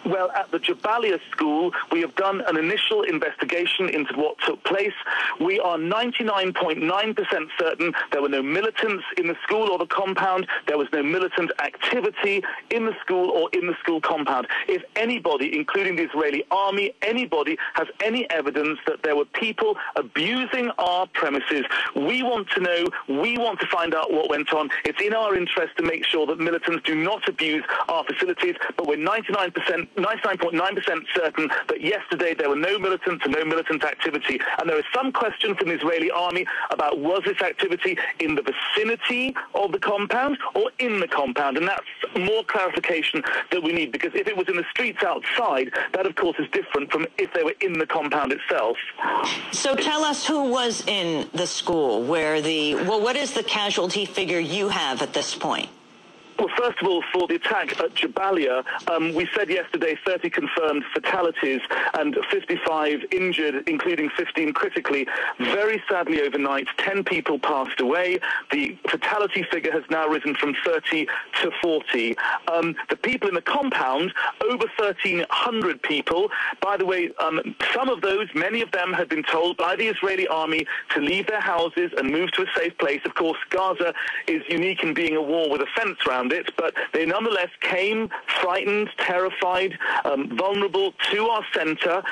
Well, at the Jabalia school, we have done an initial investigation into what took place. We are 99.9% certain there were no militants in the school or the compound. There was no militant activity in the school or in the school compound. If anybody, including the Israeli army, anybody has any evidence that there were people abusing our premises, we want to know, we want to find out what went on. It's in our interest to make sure that militants do not abuse our facilities, but we're 99.9% certain that yesterday there were no militants and no militant activity. And there is some question from the Israeli army about was this activity in the vicinity of the compound or in the compound, and that's more clarification that we need, because if it was in the streets outside, that of course is different from if they were in the compound itself. So tell us who was in the school where what is the casualty figure you have at this point? Well, first of all, for the attack at Jabalia, we said yesterday 30 confirmed fatalities and 55 injured, including 15 critically. Very sadly, overnight, 10 people passed away. The fatality figure has now risen from 30 to 40. The people in the compound, over 1,300 people. By the way, some of those, many of them had been told by the Israeli army to leave their houses and move to a safe place. Of course, Gaza is unique in being a war with a fence around it, but they nonetheless came frightened, terrified, vulnerable to our center.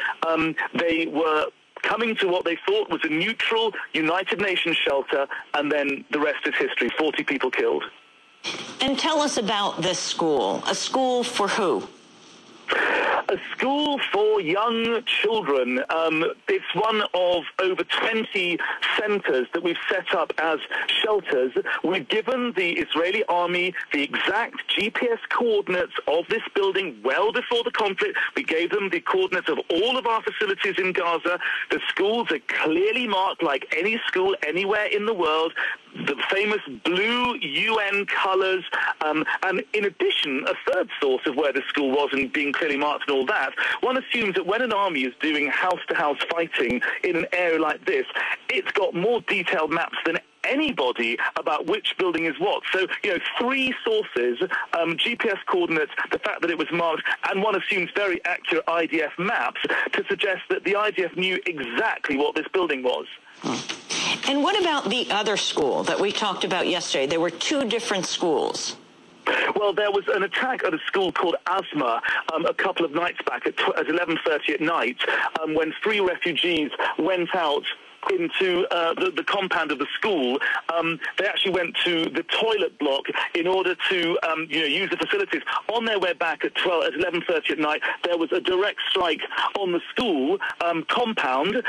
They were coming to what they thought was a neutral United Nations shelter, and then the rest is history. 40 people killed. And tell us about this school. A school for who? A school for young children. It's one of over 20 centers that we've set up as shelters. We've given the Israeli army the exact GPS coordinates of this building well before the conflict. We gave them the coordinates of all of our facilities in Gaza. The schools are clearly marked like any school anywhere in the world. The famous blue UN colors, and in addition, a third source of where the school was and being clearly marked and all that, one assumes that when an army is doing house-to-house fighting in an area like this, it's got more detailed maps than anybody about which building is what. So, 3 sources, GPS coordinates, the fact that it was marked, and one assumes very accurate IDF maps to suggest that the IDF knew exactly what this building was. And what about the other school that we talked about yesterday? There were 2 different schools. Well, there was an attack at a school called Asma a couple of nights back at 11:30 at night when 3 refugees went out into the compound of the school. They actually went to the toilet block in order to use the facilities. On their way back at 11:30 at night, there was a direct strike on the school compound,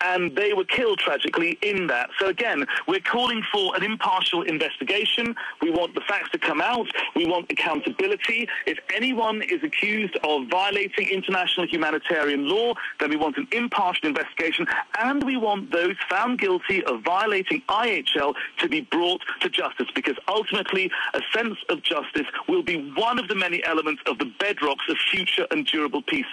and they were killed tragically in that. So again, we're calling for an impartial investigation. We want the facts to come out. We want accountability. If anyone is accused of violating international humanitarian law, then we want an impartial investigation, and we want those found guilty of violating IHL to be brought to justice, because ultimately a sense of justice will be one of the many elements of the bedrocks of future and durable peace.